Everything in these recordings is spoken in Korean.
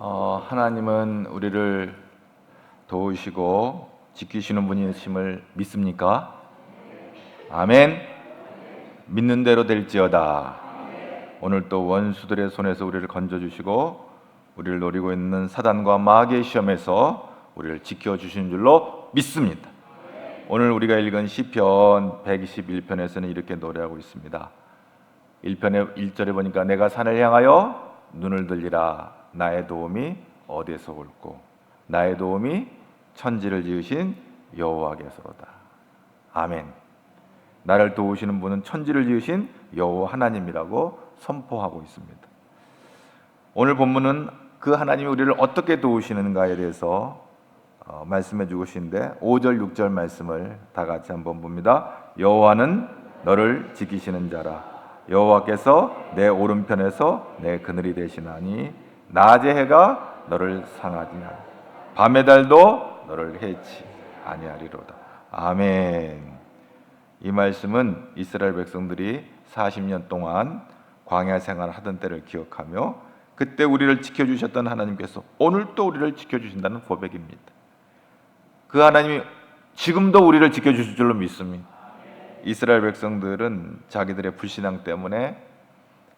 하나님은 우리를 도우시고 지키시는 분이심을 믿습니까? 아멘. 믿는 대로 될지어다. 오늘 또 원수들의 손에서 우리를 건져주시고 우리를 노리고 있는 사단과 마귀의 시험에서 우리를 지켜주시는 줄로 믿습니다. 오늘 우리가 읽은 시편 121편에서는 이렇게 노래하고 있습니다. 1편의 1절에 보니까 내가 산을 향하여 눈을 들리라. 나의 도움이 어디에서 올꼬? 나의 도움이 천지를 지으신 여호와께서로다. 아멘. 나를 도우시는 분은 천지를 지으신 여호와 하나님이라고 선포하고 있습니다. 오늘 본문은 그 하나님이 우리를 어떻게 도우시는가에 대해서 말씀해 주고 계신데 5절 6절 말씀을 다 같이 한번 봅니다. 여호와는 너를 지키시는 자라. 여호와께서 내 오른편에서 내 그늘이 되시나니 낮의 해가 너를 상하지 아니하리라. 밤의 달도 너를 해치 아니하리로다. 아멘. 이 말씀은 이스라엘 백성들이 40년 동안 광야 생활을 하던 때를 기억하며 그때 우리를 지켜주셨던 하나님께서 오늘 또 우리를 지켜주신다는 고백입니다. 그 하나님이 지금도 우리를 지켜주실 줄로 믿습니다. 이스라엘 백성들은 자기들의 불신앙 때문에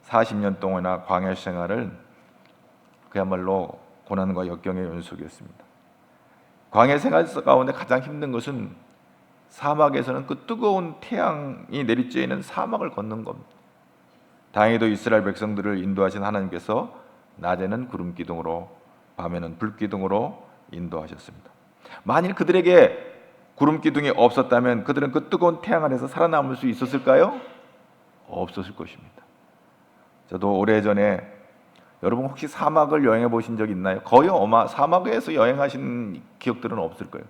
40년 동안이나 광야 생활을 그야말로 고난과 역경의 연속이었습니다. 광야 생활 가운데 가장 힘든 것은 사막에서는 그 뜨거운 태양이 내리쬐는 사막을 걷는 겁니다. 다행히도 이스라엘 백성들을 인도하신 하나님께서 낮에는 구름 기둥으로 밤에는 불 기둥으로 인도하셨습니다. 만일 그들에게 구름 기둥이 없었다면 그들은 그 뜨거운 태양 아래서 살아남을 수 있었을까요? 없었을 것입니다. 저도 오래전에 여러분 혹시 사막을 여행해 보신 적 있나요? 거의 사막에서 여행하신 기억들은 없을 거예요.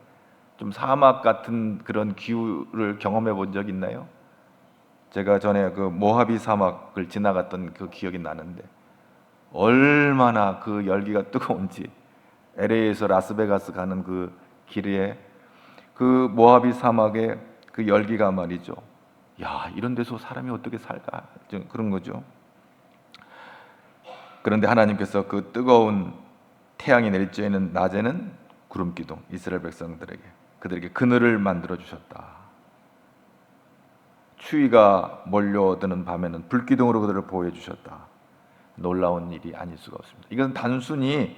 좀 사막 같은 그런 기후를 경험해 본 적 있나요? 제가 전에 그 모하비 사막을 지나갔던 그 기억이 나는데 얼마나 그 열기가 뜨거운지 LA에서 라스베가스 가는 그 길에 그 모하비 사막의 그 열기가 말이죠. 야, 이런 데서 사람이 어떻게 살까? 좀 그런 거죠. 그런데 하나님께서 그 뜨거운 태양이 내리쬐는 낮에는 구름 기둥, 이스라엘 백성들에게 그들에게 그늘을 만들어 주셨다. 추위가 몰려드는 밤에는 불 기둥으로 그들을 보호해 주셨다. 놀라운 일이 아닐 수가 없습니다. 이건 단순히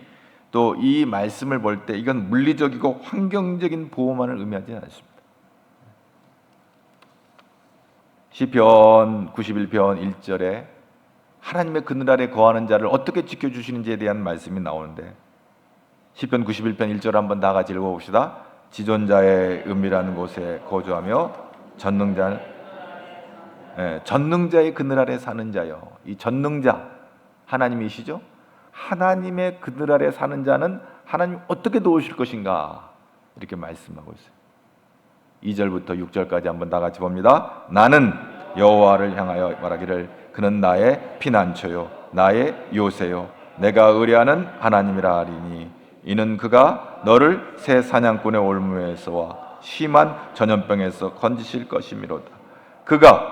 또 이 말씀을 볼 때 이건 물리적이고 환경적인 보호만을 의미하지 않습니다. 시편 91편 1절에 하나님의 그늘 아래 거하는 자를 어떻게 지켜주시는지에 대한 말씀이 나오는데 시편 91편 1절 한번 다 같이 읽어봅시다. 지존자의 은밀한 곳에 거주하며 전능자의 그늘 아래 사는 자요. 이 전능자 하나님이시죠? 하나님의 그늘 아래 사는 자는 하나님 어떻게 도우실 것인가 이렇게 말씀하고 있어요. 2절부터 6절까지 한번 다 같이 봅니다. 나는 여호와를 향하여 말하기를 그는 나의 피난처요 나의 요새요 내가 의뢰하는 하나님이라 하리니 이는 그가 너를 새 사냥꾼의 올무에서와 심한 전염병에서 건지실 것이미로다. 그가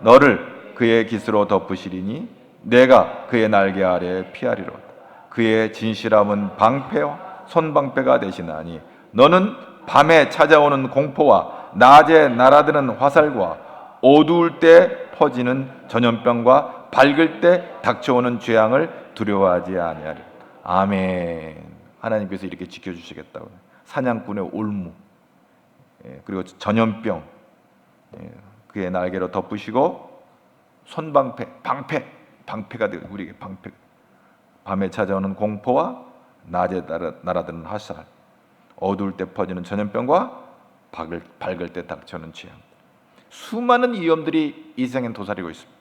너를 그의 깃으로 덮으시리니 내가 그의 날개 아래에 피하리로다. 그의 진실함은 방패와 손방패가 되시나니 너는 밤에 찾아오는 공포와 낮에 날아드는 화살과 어두울 때 퍼지는 전염병과 밝을 때 닥쳐오는 재앙을 두려워하지 아니하리. 아멘. 하나님께서 이렇게 지켜주시겠다고. 사냥꾼의 올무, 그리고 전염병, 그의 날개로 덮으시고 손방패, 방패가 되고 우리에게 방패. 밤에 찾아오는 공포와 낮에 날아드는 화살, 어두울 때 퍼지는 전염병과 밝을 때 닥쳐오는 재앙. 수많은 위험들이 이 세상에 도사리고 있습니다.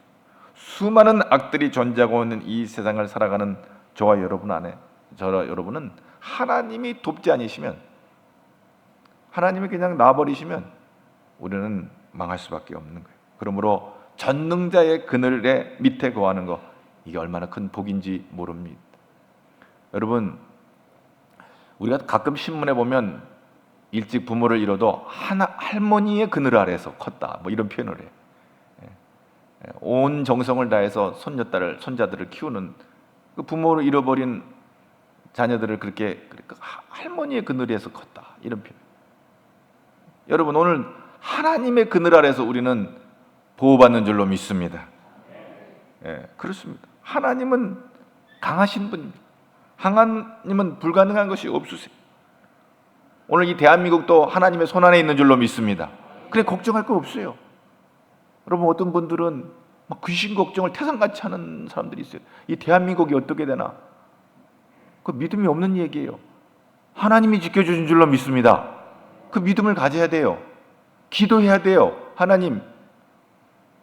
수많은 악들이 존재하고 있는 이 세상을 살아가는 저와 여러분은 하나님이 돕지 않으시면, 하나님이 그냥 놔버리시면 우리는 망할 수밖에 없는 거예요. 그러므로 전능자의 그늘의 밑에 거하는 거, 이게 얼마나 큰 복인지 모릅니다. 여러분, 우리가 가끔 신문에 보면 일찍 부모를 잃어도 할머니의 그늘 아래서 컸다, 뭐 이런 표현을 해요. 온 정성을 다해서 손자들을 키우는 그 부모를 잃어버린 자녀들을 그렇게 할머니의 그늘 아래서 컸다, 이런 표현. 여러분, 오늘 하나님의 그늘 아래서 우리는 보호받는 줄로 믿습니다. 예, 그렇습니다. 하나님은 강하신 분입니다. 하나님은 불가능한 것이 없으세요. 오늘 이 대한민국도 하나님의 손안에 있는 줄로 믿습니다. 그래, 걱정할 거 없어요. 여러분, 어떤 분들은 막 귀신 걱정을 태산같이 하는 사람들이 있어요. 이 대한민국이 어떻게 되나? 그 믿음이 없는 얘기예요. 하나님이 지켜주신 줄로 믿습니다. 그 믿음을 가져야 돼요. 기도해야 돼요. 하나님,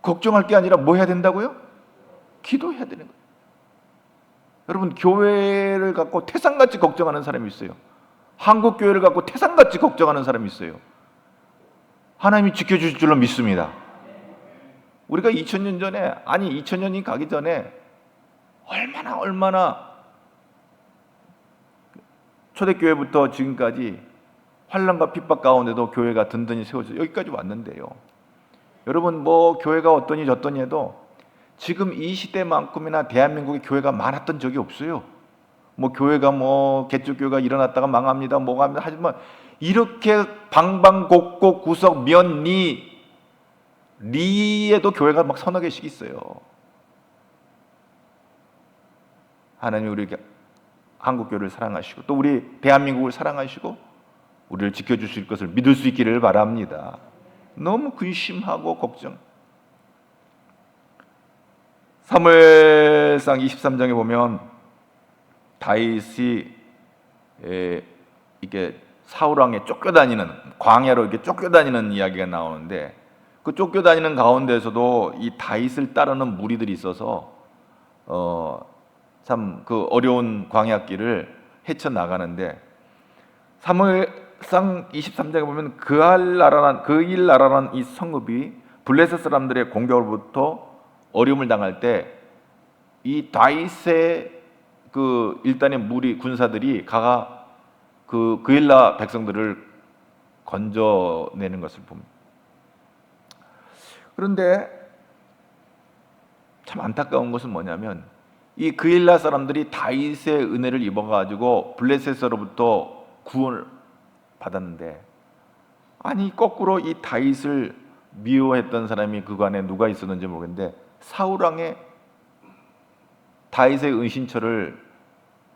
걱정할 게 아니라 뭐 해야 된다고요? 기도해야 되는 거예요. 여러분, 교회를 갖고 태산같이 걱정하는 사람이 있어요. 한국 교회를 갖고 태산같이 걱정하는 사람이 있어요. 하나님이 지켜주실 줄로 믿습니다. 우리가 2000년 전에, 아니 2000년이 가기 전에 얼마나 초대교회부터 지금까지 환난과 핍박 가운데도 교회가 든든히 세워져 여기까지 왔는데요. 여러분, 뭐 교회가 어떠니 저떠니 해도 지금 이 시대만큼이나 대한민국에 교회가 많았던 적이 없어요. 뭐 교회가 뭐 개척교회가 일어났다가 망합니다, 뭐가 합니다. 하지만 이렇게 방방곡곡 구석 리에도 교회가 막 서너 개씩 있어요. 하나님이 우리 한국 교회를 사랑하시고 또 우리 대한민국을 사랑하시고 우리를 지켜주실 것을 믿을 수 있기를 바랍니다. 너무 근심하고 걱정. 사무엘상 23장에 보면 다윗이 이게 사울 왕에 쫓겨다니는, 광야로 이렇게 쫓겨다니는 이야기가 나오는데, 그 쫓겨다니는 가운데서도 이 다윗을 따르는 무리들이 있어서 참 그 어려운 광야길을 헤쳐나가는데, 사무엘상 23장에 보면 그일 나라라는 이 성읍이 블레셋 사람들의 공격으로부터 어려움을 당할 때 이 다윗의 그 일단의 무리 군사들이 가가 그 그일라 백성들을 건져내는 것을 봅니다. 그런데 참 안타까운 것은 뭐냐면 이 그일라 사람들이 다윗의 은혜를 입어가지고 블레셋으로부터 구원을 받았는데, 아니 거꾸로 이 다윗을 미워했던 사람이 그간에 누가 있었는지 모르겠는데 사울 왕의 다윗의 은신처를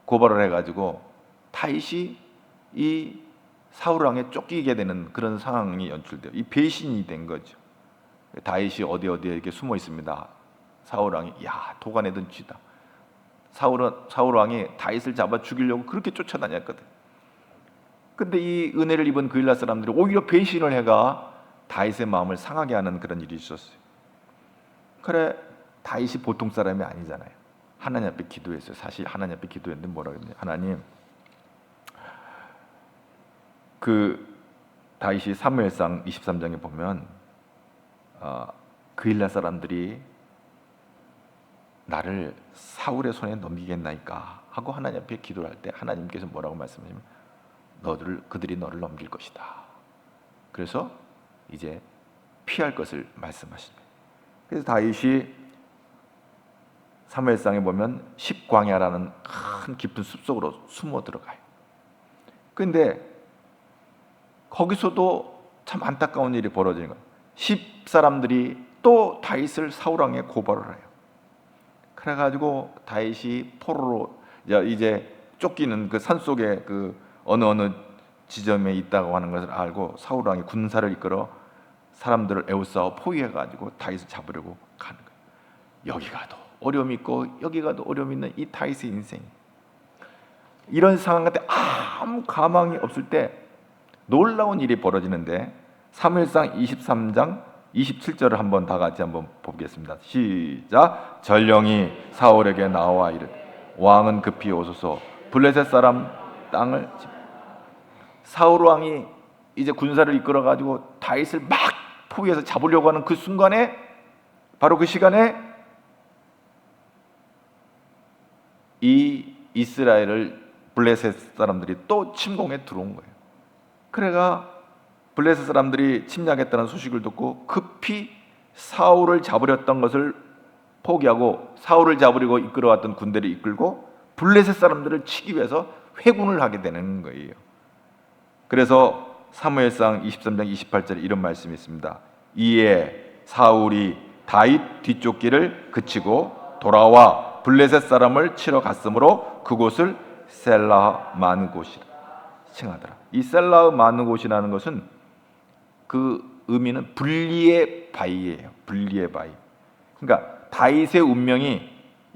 고발을 해가지고 다윗이 이 사울 왕에 쫓기게 되는 그런 상황이 연출돼요. 이 배신이 된 거죠. 다윗이 어디에 이렇게 숨어 있습니다. 사울 왕이 도가내든 쥐다. 사울 왕이 다윗을 잡아 죽이려고 그렇게 쫓아다녔거든. 근데 이 은혜를 입은 그일라 사람들이 오히려 배신을 해가 다윗의 마음을 상하게 하는 그런 일이 있었어요. 그래, 다윗이 보통 사람이 아니잖아요. 하나님 앞에 기도했어요. 사실 하나님 앞에 기도했는데 뭐라고 했냐? 하나님, 그 다윗이 사무엘상 23장에 보면 그일라 사람들이 나를 사울의 손에 넘기겠나이까 하고 하나님 앞에 기도를 할 때 하나님께서 뭐라고 말씀하시면 그들이 너를 넘길 것이다. 그래서 이제 피할 것을 말씀하십니다. 그래서 다윗이 사무엘상에 보면 십광야라는 큰 깊은 숲속으로 숨어 들어가요. 그런데 거기서도 참 안타까운 일이 벌어지는 거예요. 10사람들이 또 다윗을 사울 왕에 고발을 해요. 그래가지고 다윗이 포로로 이제 쫓기는 그 산속에 그 어느 지점에 있다고 하는 것을 알고 사울 왕이 군사를 이끌어 사람들을 에워싸고 포위해가지고 다윗을 잡으려고 가는 거예요. 여기 가도 어려움이 있고 여기 가도 어려움이 있는 이 다윗의 인생, 이런 상황 같은 아무 가망이 없을 때 놀라운 일이 벌어지는데, 사무엘상 23장 27절을 한번 다 같이 한번 보겠습니다. 시작. 전령이 사울에게 나와 이르되 왕은 급히 오소서 블레셋 사람 땅을 사울 왕이 이제 군사를 이끌어 가지고 다윗을 막 포위해서 잡으려고 하는 그 순간에, 바로 그 시간에 이 이스라엘을 블레셋 사람들이 또 침공해 들어온 거예요. 그래가 블레셋 사람들이 침략했다는 소식을 듣고 급히 사울을 잡으렸던 것을 포기하고 사울을 잡으려고 이끌어왔던 군대를 이끌고 블레셋 사람들을 치기 위해서 회군을 하게 되는 거예요. 그래서 사무엘상 23장 28절에 이런 말씀이 있습니다. 이에 사울이 다윗 뒤쫓기를 그치고 돌아와 블레셋 사람을 치러 갔으므로 그곳을 셀라 마느곳이라 칭하더라. 이 셀라 마느곳이라는 것은 그 의미는 분리의 바위예요. 분리의 바위. 그러니까 다윗의 운명이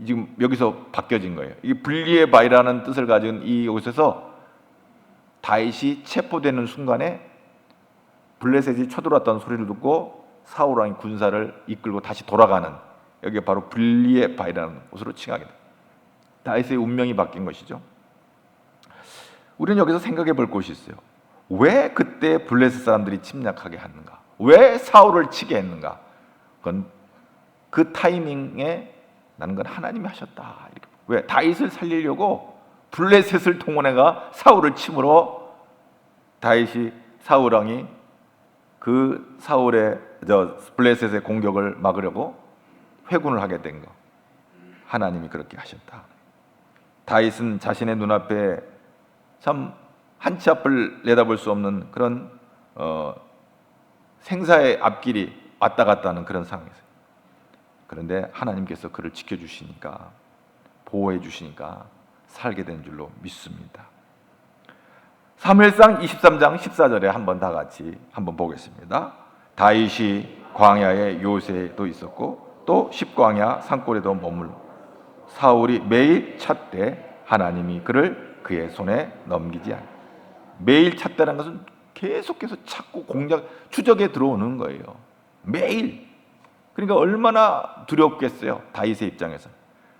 지금 여기서 바뀌어진 거예요. 이 분리의 바위라는 뜻을 가진 이곳에서 다윗이 체포되는 순간에 블레셋이 쳐들어왔다는 소리를 듣고 사울 왕이 군사를 이끌고 다시 돌아가는, 여기가 바로 분리의 바위라는 곳으로 칭하게 됩니다. 다윗의 운명이 바뀐 것이죠. 우리는 여기서 생각해 볼 곳이 있어요. 왜 그때 블레셋 사람들이 침략하게 하는가? 왜 사울을 치게 했는가? 그건 그 타이밍에 나는 건 하나님이 하셨다. 이렇게. 왜? 다윗을 살리려고 블레셋을 동원해가 사울을 침으로 다윗이 사울 왕이 그 사울의 블레셋의 공격을 막으려고 회군을 하게 된 거. 하나님이 그렇게 하셨다. 다윗은 자신의 눈앞에 참 한 치 앞을 내다볼 수 없는 그런 생사의 앞길이 왔다 갔다 하는 그런 상황이었어요. 그런데 하나님께서 그를 지켜주시니까, 보호해 주시니까 살게 된 줄로 믿습니다. 사무엘상 23장 14절에 한번 다 같이 한번 보겠습니다. 다윗이 광야에 요새도 있었고 또 십광야 산골에도 머물러 사울이 매일 찾되 하나님이 그를 그의 손에 넘기지 않아. 매일 찾다는 것은 계속해서 찾고 추적에 들어오는 거예요. 매일. 그러니까 얼마나 두렵겠어요, 다윗의 입장에서.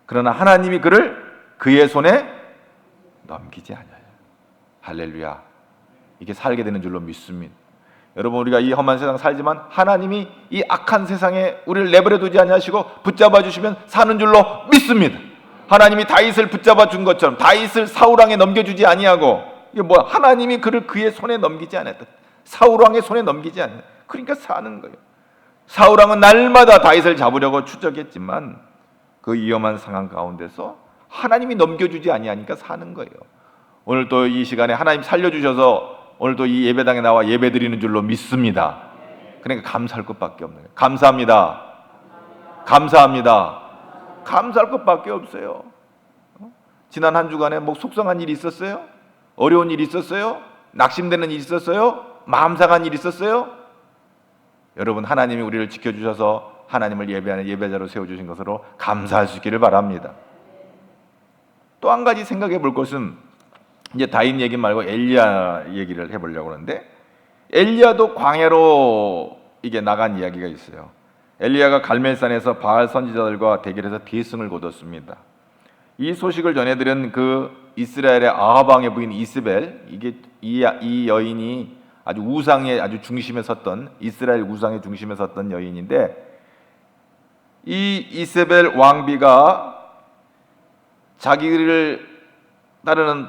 그러나 하나님이 그를 그의 손에 넘기지 않아요. 할렐루야. 이게 살게 되는 줄로 믿습니다. 여러분, 우리가 이 험한 세상 살지만 하나님이 이 악한 세상에 우리를 내버려 두지 아니하시고 붙잡아 주시면 사는 줄로 믿습니다. 하나님이 다윗을 붙잡아 준 것처럼 다윗을 사울 왕에 넘겨주지 아니하고, 이게 뭐야? 하나님이 그를 그의 손에 넘기지 않았다. 사울 왕의 손에 넘기지 않았다. 그러니까 사는 거예요. 사울 왕은 날마다 다윗을 잡으려고 추적했지만 그 위험한 상황 가운데서 하나님이 넘겨주지 아니하니까 사는 거예요. 오늘 또 이 시간에 하나님 살려주셔서 오늘도 이 예배당에 나와 예배드리는 줄로 믿습니다. 그러니까 감사할 것밖에 없는 거예요. 감사합니다. 감사합니다. 감사할 것밖에 없어요. 지난 한 주간에 뭐 속상한 일이 있었어요? 어려운 일이 있었어요? 낙심되는 일이 있었어요? 마음 상한 일이 있었어요? 여러분, 하나님이 우리를 지켜주셔서 하나님을 예배하는 예배자로 세워주신 것으로 감사할 수 있기를 바랍니다. 또 한 가지 생각해 볼 것은, 이제 다윗 얘기 말고 엘리야 얘기를 해보려고 하는데, 엘리야도 광야로 이게 나간 이야기가 있어요. 엘리야가 갈멜산에서 바알 선지자들과 대결해서 대승을 거뒀습니다. 이 소식을 전해들은 그 이스라엘의 아합 왕의 부인 이스벨, 이게 이 여인이 아주 우상의 아주 중심에 섰던, 이스라엘 우상의 중심에 섰던 여인인데, 이 이세벨 왕비가 자기를 따르는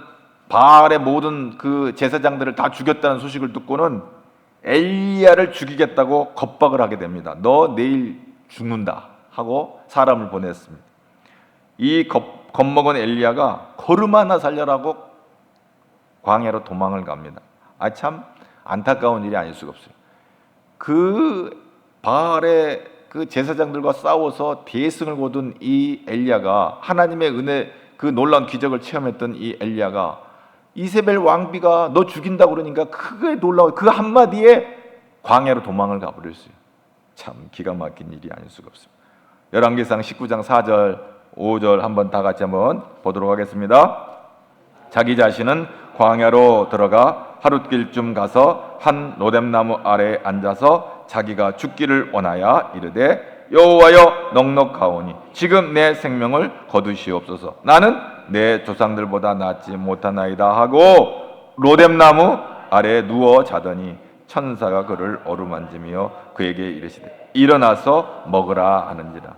바알의 모든 그 제사장들을 다 죽였다는 소식을 듣고는 엘리야를 죽이겠다고 겁박을 하게 됩니다. 너 내일 죽는다 하고 사람을 보냈습니다. 이 겁먹은 엘리야가 걸음 하나 살려라고 광야로 도망을 갑니다. 참 안타까운 일이 아닐 수가 없어요. 그 바알의 그 제사장들과 싸워서 대승을 거둔 이 엘리야가, 하나님의 은혜, 그 놀라운 기적을 체험했던 이 엘리야가 이세벨 왕비가 너 죽인다고 그러니까 그게 놀라워, 그 한마디에 광야로 도망을 가버렸어요. 참 기가 막힌 일이 아닐 수가 없습니다. 열왕기상 19장 4절 5절 한번 다 같이 한번 보도록 하겠습니다. 자기 자신은 광야로 들어가 하룻길쯤 가서 한 로뎀나무 아래에 앉아서 자기가 죽기를 원하여 이르되 여호와여 넉넉하오니 지금 내 생명을 거두시옵소서. 나는 내 조상들보다 낫지 못하나이다 하고 로뎀나무 아래에 누워 자더니 천사가 그를 어루만지며 그에게 이르시되 일어나서 먹으라 하는지라.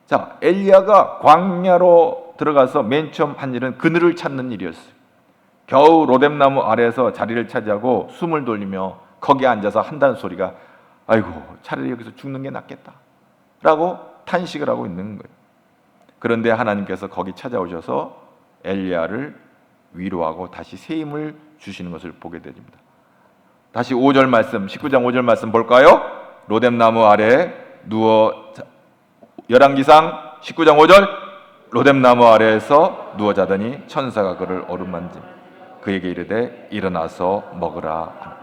자, 엘리야가 광야로 들어가서 맨 처음 한 일은 그늘을 찾는 일이었어요. 겨우 로뎀나무 아래에서 자리를 차지하고 숨을 돌리며 거기에 앉아서 한다는 소리가, 아이고 차라리 여기서 죽는 게 낫겠다 라고 탄식을 하고 있는 거예요. 그런데 하나님께서 거기 찾아오셔서 엘리야를 위로하고 다시 새 힘을 주시는 것을 보게 됩니다. 다시 5절 말씀, 19장 5절 말씀 볼까요? 로뎀나무 아래 누워, 열왕기상 19장 5절, 로뎀나무 아래에서 누워 자더니 천사가 그를 어루만짐 그에게 이르되 일어나서 먹으라.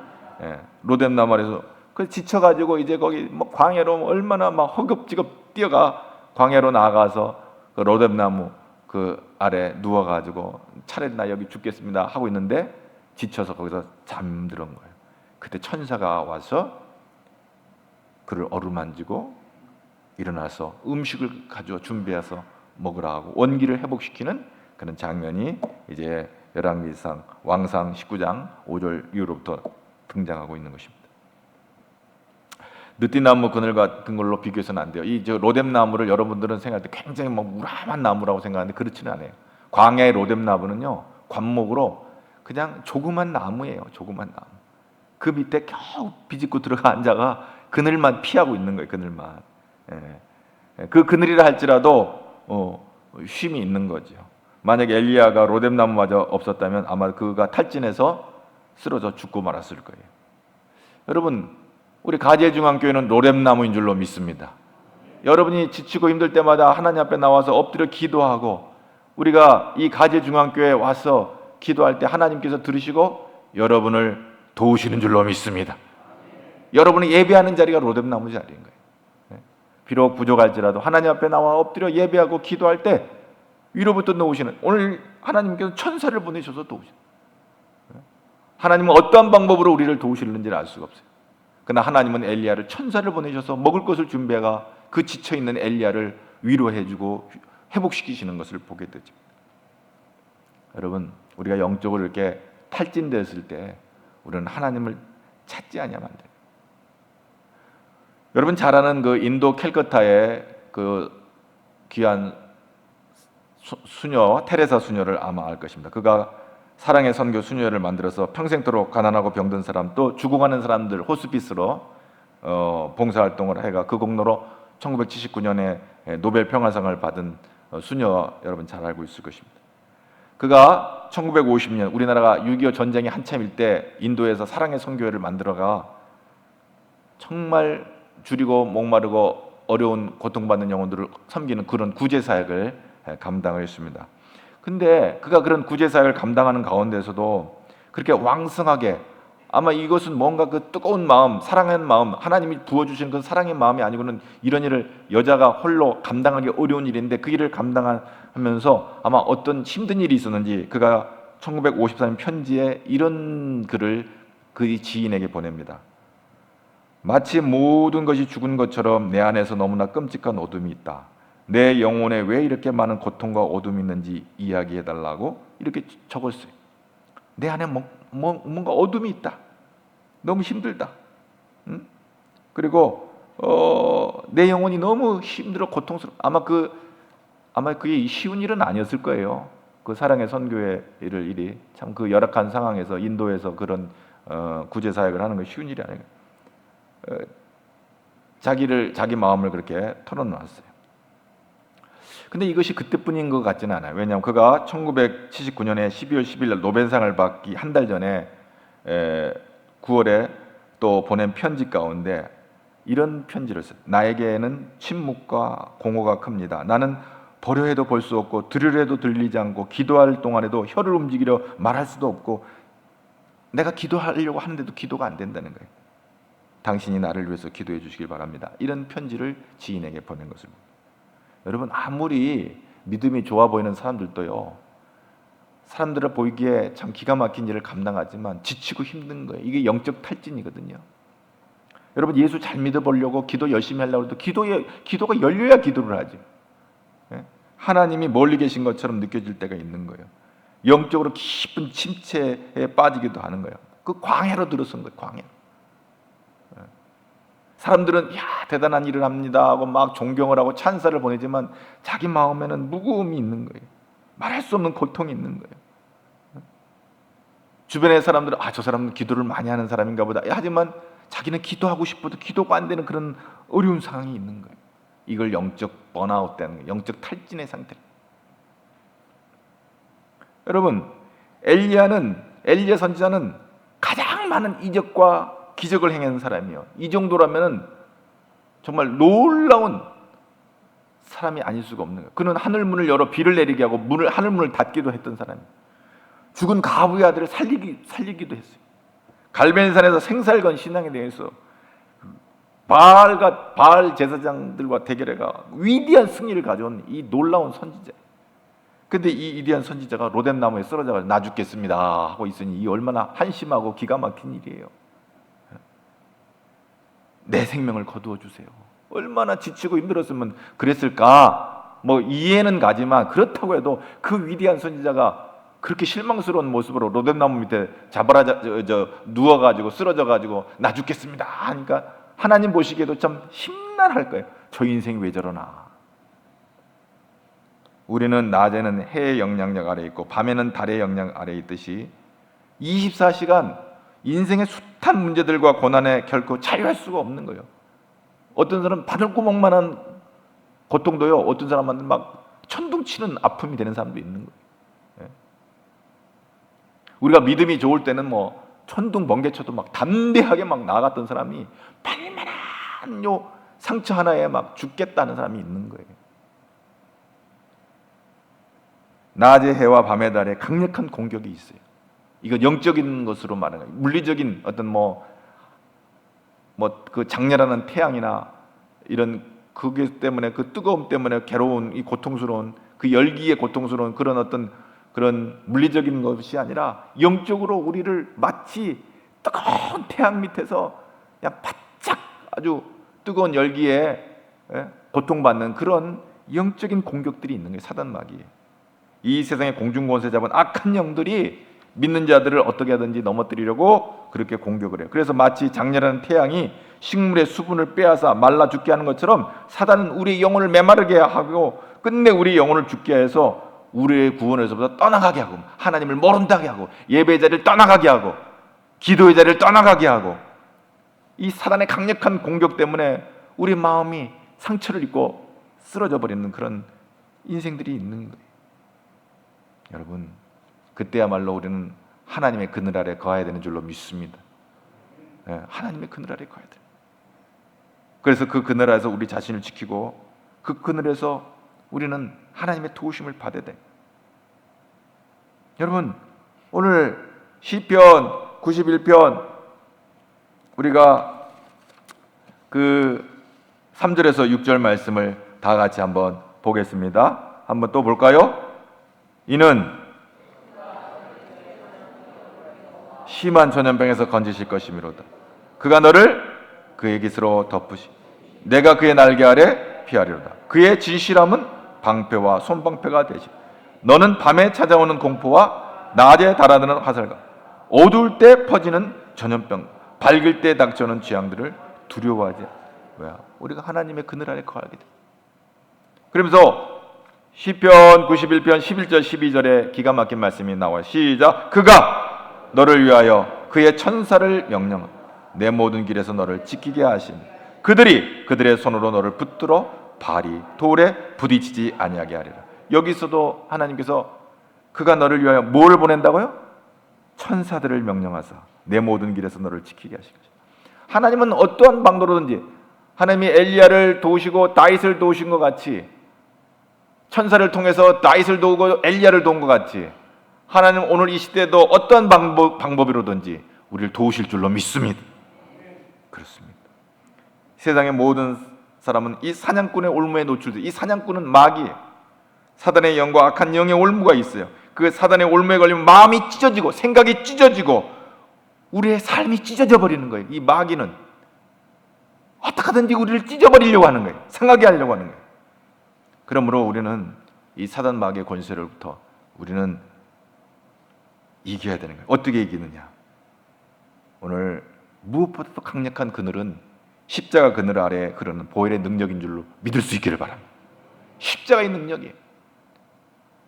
로뎀나무 아래에서 그 지쳐가지고 이제 거기 뭐 광야로 얼마나 막 허겁지겁 뛰어가 광야로 나가서 그 로뎀나무 그 아래 누워가지고 차라리 나 여기 죽겠습니다 하고 있는데 지쳐서 거기서 잠드는 거예요. 그때 천사가 와서 그를 어루만지고 일어나서 음식을 가져 준비해서 먹으라 하고 원기를 회복시키는 그런 장면이 이제 열왕기상 왕상 19장 5절 이후로부터 등장하고 있는 것입니다. 느티나무 그늘 같은 걸로 비교해서는 안 돼요. 이 로뎀나무를 여러분들은 생각할 때 굉장히 뭐 무람한 나무라고 생각하는데 그렇지는 않아요. 광야의 로뎀나무는요 관목으로 그냥 조그만 나무예요. 조그만 나무. 그 밑에 겨우 비집고 들어가 앉아가 그늘만 피하고 있는 거예요. 그늘만. 그 그늘이라 할지라도 쉼이 있는 거죠. 만약에 엘리야가 로뎀나무마저 없었다면 아마 그가 탈진해서 쓰러져 죽고 말았을 거예요. 여러분, 우리 가지중앙교회는 로뎀나무인 줄로 믿습니다. 여러분이 지치고 힘들 때마다 하나님 앞에 나와서 엎드려 기도하고 우리가 이 가지중앙교회에 와서 기도할 때 하나님께서 들으시고 여러분을 도우시는 줄로 믿습니다. 여러분이 예배하는 자리가 로뎀나무 자리인 거예요. 비록 부족할지라도 하나님 앞에 나와 엎드려 예배하고 기도할 때 위로부터 놓으시는, 오늘 하나님께서 천사를 보내셔서 도우시는, 하나님은 어떠한 방법으로 우리를 도우시는지를 알 수가 없어요. 그러나 하나님은 엘리야를 천사를 보내셔서 먹을 것을 준비해가 그 지쳐있는 엘리야를 위로해주고 회복시키시는 것을 보게 되죠. 여러분, 우리가 영적으로 이렇게 탈진됐을 때 우리는 하나님을 찾지 아니하면 안 돼요. 여러분 잘 아는 그 인도 캘커타의 그 귀한 수녀 테레사 수녀를 아마 알 것입니다. 그가 사랑의 선교 수녀를 만들어서 평생토록 가난하고 병든 사람 또 죽어가는 사람들 호스피스로 봉사활동을 해가 그 공로로 1979년에 노벨 평화상을 받은 수녀 여러분 잘 알고 있을 것입니다. 그가 1950년 우리나라가 6.25 전쟁이 한참일 때 인도에서 사랑의 선교회를 만들어가 정말 줄이고 목마르고 어려운 고통받는 영혼들을 섬기는 그런 구제사역을 감당을 했습니다. 근데 그가 그런 구제사역을 감당하는 가운데서도 그렇게 왕성하게, 아마 이것은 뭔가 그 뜨거운 마음, 사랑하는 마음, 하나님이 부어주신 그 사랑의 마음이 아니고는 이런 일을 여자가 홀로 감당하기 어려운 일인데 그 일을 감당하면서 아마 어떤 힘든 일이 있었는지 그가 1954년 편지에 이런 글을 그 지인에게 보냅니다. 마치 모든 것이 죽은 것처럼 내 안에서 너무나 끔찍한 어둠이 있다. 내 영혼에 왜 이렇게 많은 고통과 어둠이 있는지 이야기해달라고 이렇게 적었어요. 내 안에 뭔가 어둠이 있다. 너무 힘들다. 응? 그리고 내 영혼이 너무 힘들어 고통스러워. 아마 그게 쉬운 일은 아니었을 거예요. 그 사랑의 선교회 일이 참 그 열악한 상황에서 인도에서 그런 구제 사역을 하는 건 쉬운 일이 아니에요. 자기 마음을 그렇게 털어놓았어요. 근데 이것이 그때뿐인 것 같지는 않아요. 왜냐하면 그가 1979년에 12월 10일 날 노벨상을 받기 한 달 전에 9월에 또 보낸 편지 가운데 이런 편지를 써요. 나에게는 침묵과 공허가 큽니다. 나는 보려 해도 볼 수 없고 들으려 해도 들리지 않고 기도할 동안에도 혀를 움직이려 말할 수도 없고 내가 기도하려고 하는데도 기도가 안 된다는 거예요. 당신이 나를 위해서 기도해 주시길 바랍니다. 이런 편지를 지인에게 보낸 것을 봅니다. 여러분, 아무리 믿음이 좋아 보이는 사람들도요, 사람들을 보이기에 참 기가 막힌 일을 감당하지만 지치고 힘든 거예요. 이게 영적 탈진이거든요. 여러분, 예수 잘 믿어보려고 기도 열심히 하려고 해도 기도가 열려야 기도를 하죠. 하나님이 멀리 계신 것처럼 느껴질 때가 있는 거예요. 영적으로 깊은 침체에 빠지기도 하는 거예요. 그 광야로 들어선 거예요. 광야. 사람들은 야 대단한 일을 합니다 하고 막 존경을 하고 찬사를 보내지만 자기 마음에는 무거움이 있는 거예요. 말할 수 없는 고통이 있는 거예요. 주변의 사람들은 저 사람은 기도를 많이 하는 사람인가 보다. 하지만 자기는 기도하고 싶어도 기도가 안 되는 그런 어려운 상황이 있는 거예요. 이걸 영적 번아웃 되는 거예요. 영적 탈진의 상태. 여러분, 엘리야 선지자는 가장 많은 이적과 기적을 행한 사람이에요. 이 정도라면 정말 놀라운 사람이 아닐 수가 없는 거예요. 그는 하늘 문을 열어 비를 내리게 하고 하늘 문을 닫기도 했던 사람이에요. 죽은 가부의 아들을 살리기도 했어요. 갈멜산에서 생살건 신앙에 대해서 바알 제사장들과 대결해가 위대한 승리를 가져온 이 놀라운 선지자. 근데 이 위대한 선지자가 로뎀나무에 쓰러져가지고 나 죽겠습니다 하고 있으니 이 얼마나 한심하고 기가 막힌 일이에요. 내 생명을 거두어 주세요. 얼마나 지치고 힘들었으면 그랬을까? 뭐 이해는 가지만 그렇다고 해도 그 위대한 선지자가 그렇게 실망스러운 모습으로 로뎀나무 밑에 누워가지고 쓰러져가지고 나 죽겠습니다 하니까 하나님 보시기에도 참 심란할 거예요. 저 인생이 왜 저러나. 우리는 낮에는 해의 영향력 아래 있고 밤에는 달의 영향 아래 있듯이 24시간 인생의 숱한 문제들과 고난에 결코 자유할 수가 없는 거예요. 어떤 사람은 바늘구멍만한 고통도요, 어떤 사람은 막 천둥치는 아픔이 되는 사람도 있는 거예요. 우리가 믿음이 좋을 때는 뭐 천둥 번개쳐도 막 담대하게 막 나아갔던 사람이 발만한 요 상처 하나에 막 죽겠다는 사람이 있는 거예요. 낮의 해와 밤의 달에 강력한 공격이 있어요. 이거 영적인 것으로 말하는 거예요. 물리적인 어떤 그 장렬하는 태양이나 이런 그게 때문에 그 뜨거움 때문에 괴로운 이 고통스러운 그 열기에 고통스러운 그런 어떤 그런 물리적인 것이 아니라 영적으로 우리를 마치 뜨거운 태양 밑에서 그냥 바짝 아주 뜨거운 열기에 고통받는 그런 영적인 공격들이 있는 거예요. 사단 마귀. 이 세상의 공중권세 잡은 악한 영들이 믿는 자들을 어떻게 하든지 넘어뜨리려고 그렇게 공격을 해요. 그래서 마치 장렬한 태양이 식물의 수분을 빼앗아 말라 죽게 하는 것처럼 사단은 우리의 영혼을 메마르게 하고 끝내 우리의 영혼을 죽게 해서 우리의 구원에서부터 떠나가게 하고 하나님을 모른다게 하고 예배의 자리를 떠나가게 하고 기도의 자리를 떠나가게 하고 이 사단의 강력한 공격 때문에 우리 마음이 상처를 입고 쓰러져 버리는 그런 인생들이 있는 거예요. 여러분, 그때야말로 우리는 하나님의 그늘 아래 거해야 되는 줄로 믿습니다. 하나님의 그늘 아래 거해야 돼요. 그래서 그 그늘 아래서 우리 자신을 지키고 그 그늘에서 우리는 하나님의 도우심을 받아야 돼요. 여러분, 오늘 시편 91편 우리가 그 3절에서 6절 말씀을 다 같이 한번 보겠습니다. 한번 또 볼까요? 이는 심한 전염병에서 건지실 것이미로다. 그가 너를 그의 깃으로 덮으시 내가 그의 날개 아래 피하리로다. 그의 진실함은 방패와 손방패가 되시 너는 밤에 찾아오는 공포와 낮에 달아드는 화살과 어두울 때 퍼지는 전염병 밝을 때 닥쳐오는 재앙들을 두려워하지. 왜야? 우리가 하나님의 그늘 아래 거하게 돼. 그러면서 시편 91편 11절 12절에 기가 막힌 말씀이 나와요. 시작. 그가 너를 위하여 그의 천사를 명령하고 내 모든 길에서 너를 지키게 하시니 그들이 그들의 손으로 너를 붙들어 발이 돌에 부딪히지 아니하게 하리라. 여기서도 하나님께서 그가 너를 위하여 뭘 보낸다고요? 천사들을 명령하사 내 모든 길에서 너를 지키게 하시고 하나님은 어떠한 방도로든지 하나님이 엘리야를 도우시고 다윗을 도우신 것 같이 천사를 통해서 다윗을 도우고 엘리야를 도운 것 같이 하나님 오늘 이 시대에도 어떠한 방법으로든지 우리를 도우실 줄로 믿습니다. 그렇습니다. 세상의 모든 사람은 이 사냥꾼의 올무에 노출돼. 이 사냥꾼은 마귀예요. 사단의 영과 악한 영의 올무가 있어요. 그 사단의 올무에 걸리면 마음이 찢어지고 생각이 찢어지고 우리의 삶이 찢어져 버리는 거예요. 이 마귀는 어떻게든지 우리를 찢어버리려고 하는 거예요. 상하게 하려고 하는 거예요. 그러므로 우리는 이 사단 마귀의 권세로부터 우리는 이겨야 되는 거예요. 어떻게 이기느냐? 오늘 무엇보다도 강력한 그늘은 십자가 그늘 아래 흐르는 보혈의 능력인 줄로 믿을 수 있기를 바랍니다. 십자가의 능력이에요.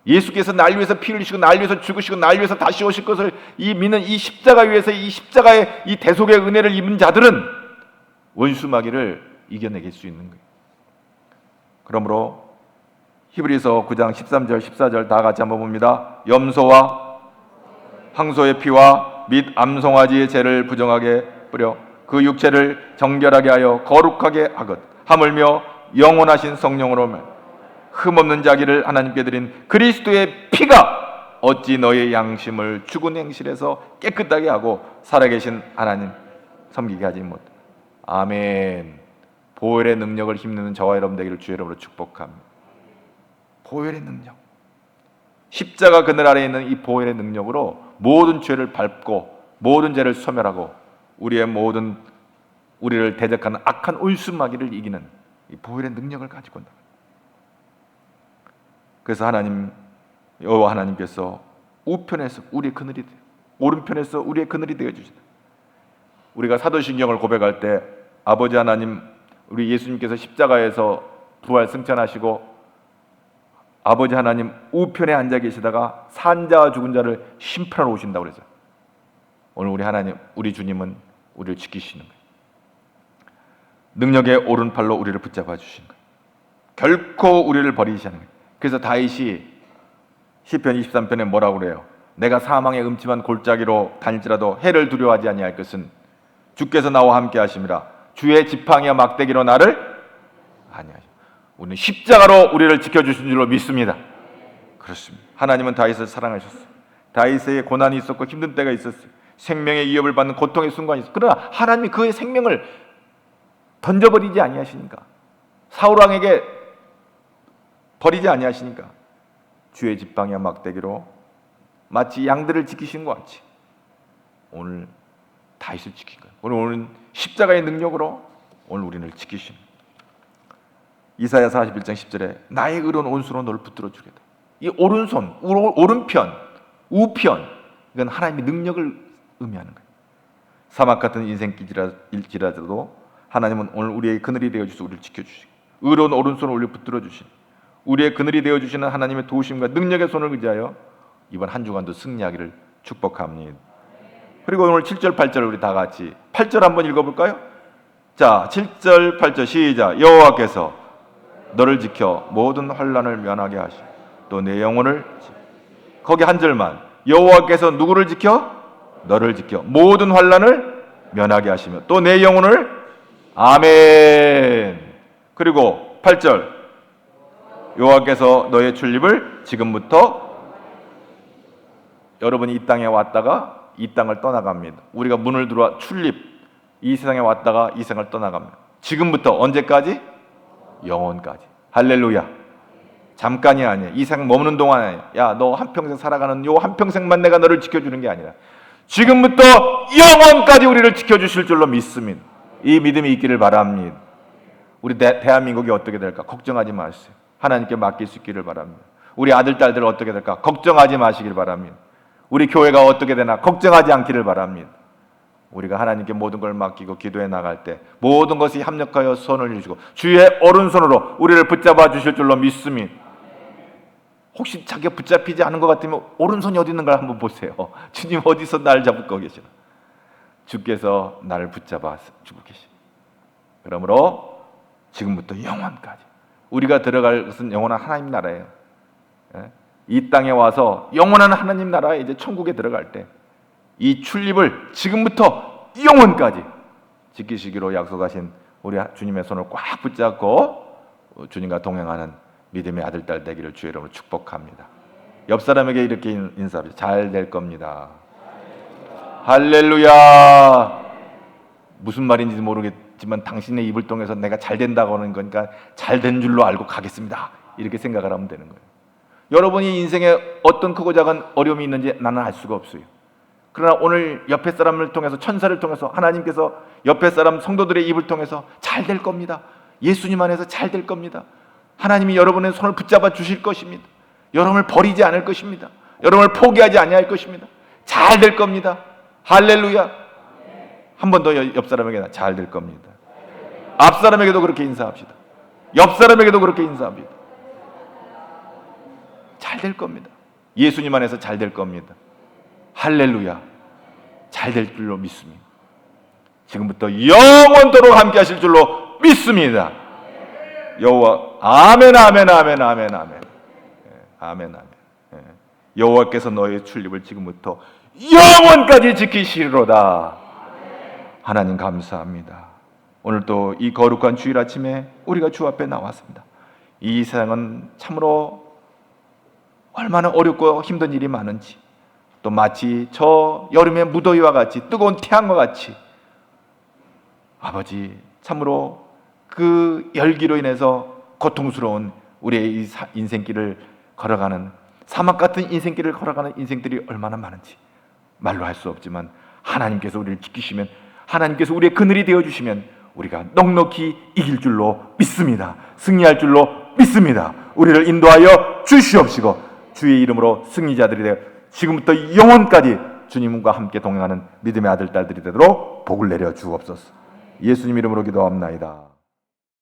예수께서 날 위해서 피 흘리시고 날 위해서 죽으시고 날 위해서 다시 오실 것을 믿는 이 십자가 위에서 이 십자가의 이 대속의 은혜를 입은 자들은 원수 마귀를 이겨내길 수 있는 거예요. 그러므로 히브리서 9장 13절 14절 다 같이 한번 봅니다. 염소와 황소의 피와 및 암송아지의 죄를 부정하게 뿌려 그 육체를 정결하게 하여 거룩하게 하것 하물며 영원하신 성령으로 흠없는 자기를 하나님께 드린 그리스도의 피가 어찌 너의 양심을 죽은 행실에서 깨끗하게 하고 살아계신 하나님 섬기게 하지 못. 아멘. 보혈의 능력을 힘쓰는 저와 여러분 되기를 주의 이름으로 축복합니다. 보혈의 능력, 십자가 그늘 아래에 있는 이 보혈의 능력으로 모든 죄를 밟고 모든 죄를 소멸하고 우리를 대적하는 악한 온수마귀를 이기는 이 보혈의 능력을 가지고 온다. 그래서 여호와 하나님께서 우편에서 우리의 그늘이 되어 오른편에서 우리의 그늘이 되어 주시다. 우리가 사도신경을 고백할 때 아버지 하나님, 우리 예수님께서 십자가에서 부활 승천하시고 아버지 하나님 우편에 앉아 계시다가 산자와 죽은 자를 심판하러 오신다고 그랬어요. 오늘 우리 하나님, 우리 주님은 우리를 지키시는 거예요. 능력의 오른팔로 우리를 붙잡아 주시는 거예요. 결코 우리를 버리지 않는 거예요. 그래서 다윗이 시편 23편에 뭐라고 그래요? 내가 사망의 음침한 골짜기로 다닐지라도 해를 두려워하지 아니할 것은 주께서 나와 함께 하심이라. 주의 지팡이와 막대기로 나를 아니하시오. 우리는 십자가로 우리를 지켜주신 줄로 믿습니다. 그렇습니다. 하나님은 다윗을 사랑하셨어요. 다윗에게 고난이 있었고 힘든 때가 있었어요. 생명의 위협을 받는 고통의 순간이 있었어요. 그러나 하나님이 그의 생명을 던져버리지 아니하시니까, 사울 왕에게 버리지 아니하시니까 주의 지팡이와 막대기로 마치 양들을 지키신 것 같이 오늘 다윗을 지킨 거예요. 오늘은 십자가의 능력으로 오늘 우리를 지키십니다. 이사야 41장 10절에 나의 의로운 온수로 너를 붙들어 주겠다. 이 오른손, 오른편, 우편, 이건 하나님의 능력을 의미하는 거예요. 사막 같은 인생길이라도 하나님은 오늘 우리의 그늘이 되어주셔서 우리를 지켜주시고 의로운 오른손을 우리를 붙들어 주신 우리의 그늘이 되어주시는 하나님의 도우심과 능력의 손을 의지하여 이번 한 주간도 승리하기를 축복합니다. 그리고 오늘 7절 8절 우리 다 같이 8절 한번 읽어볼까요? 자, 7절 8절 시작. 여호와께서 너를 지켜 모든 환난을 면하게 하시고 또 내 영혼을 거기 한 절만 여호와께서 누구를 지켜? 너를 지켜 모든 환난을 면하게 하시며 또 내 영혼을 아멘. 그리고 8절 여호와께서 너의 출입을 지금부터 여러분이 이 땅에 왔다가 이 땅을 떠나갑니다. 우리가 문을 들어와 출입 이 세상에 왔다가 이 세상을 떠나갑니다. 지금부터 언제까지? 영원까지. 할렐루야. 잠깐이 아니야. 이 세상 머무는 동안 아니야. 야, 너 한평생 살아가는 요 한평생만 내가 너를 지켜주는 게 아니라 지금부터 영원까지 우리를 지켜주실 줄로 믿습니다. 이 믿음이 있기를 바랍니다. 우리 대한민국이 어떻게 될까? 걱정하지 마세요. 하나님께 맡길 수 있기를 바랍니다. 우리 아들, 딸들 어떻게 될까? 걱정하지 마시길 바랍니다. 우리 교회가 어떻게 되나 걱정하지 않기를 바랍니다. 우리가 하나님께 모든 걸 맡기고 기도해 나갈 때 모든 것이 합력하여 선을 이루시고 주의 오른손으로 우리를 붙잡아 주실 줄로 믿습니다. 혹시 자기가 붙잡히지 않은 것 같으면 오른손이 어디 있는가 한번 보세요. 주님 어디서 나를 잡고 계시나? 주께서 나를 붙잡아 주고 계십니다. 그러므로 지금부터 영원까지 우리가 들어갈 것은 영원한 하나님 나라예요. 이 땅에 와서 영원한 하나님 나라에 이제 천국에 들어갈 때 이 출입을 지금부터 영원까지 지키시기로 약속하신 우리 주님의 손을 꽉 붙잡고 주님과 동행하는 믿음의 아들, 딸 되기를 주의 이름으로 축복합니다. 옆 사람에게 이렇게 인사합니다. 잘 될 겁니다. 할렐루야. 무슨 말인지 모르겠지만 당신의 입을 통해서 내가 잘 된다고 하는 거니까 잘 된 줄로 알고 가겠습니다. 이렇게 생각을 하면 되는 거예요. 여러분이 인생에 어떤 크고 작은 어려움이 있는지 나는 알 수가 없어요. 그러나 오늘 옆에 사람을 통해서 천사를 통해서 하나님께서 옆에 사람 성도들의 입을 통해서 잘 될 겁니다. 예수님 안에서 잘 될 겁니다. 하나님이 여러분의 손을 붙잡아 주실 것입니다. 여러분을 버리지 않을 것입니다. 여러분을 포기하지 아니할 것입니다. 잘 될 겁니다. 할렐루야. 한 번 더 옆 사람에게 잘 될 겁니다. 앞 사람에게도 그렇게 인사합시다. 옆 사람에게도 그렇게 인사합니다. 잘 될 겁니다. 예수님 안에서 잘 될 겁니다. 할렐루야. 잘 될 줄로 믿습니다. 지금부터 영원토록 함께 하실 줄로 믿습니다. 여호와 아멘 아멘 아멘 아멘 아멘 아멘 아멘. 여호와께서 너의 출입을 지금부터 영원까지 지키시리로다. 하나님 감사합니다. 오늘도 이 거룩한 주일 아침에 우리가 주 앞에 나왔습니다. 이 세상은 참으로 얼마나 어렵고 힘든 일이 많은지, 또 마치 저 여름의 무더위와 같이 뜨거운 태양과 같이 아버지 참으로 그 열기로 인해서 고통스러운 우리의 이 인생길을 걸어가는, 사막 같은 인생길을 걸어가는 인생들이 얼마나 많은지 말로 할 수 없지만, 하나님께서 우리를 지키시면, 하나님께서 우리의 그늘이 되어주시면 우리가 넉넉히 이길 줄로 믿습니다. 승리할 줄로 믿습니다. 우리를 인도하여 주시옵시고 주의 이름으로 승리자들이 되어 지금부터 영원까지 주님과 함께 동행하는 믿음의 아들, 딸들이 되도록 복을 내려 주옵소서. 예수님 이름으로 기도합나이다.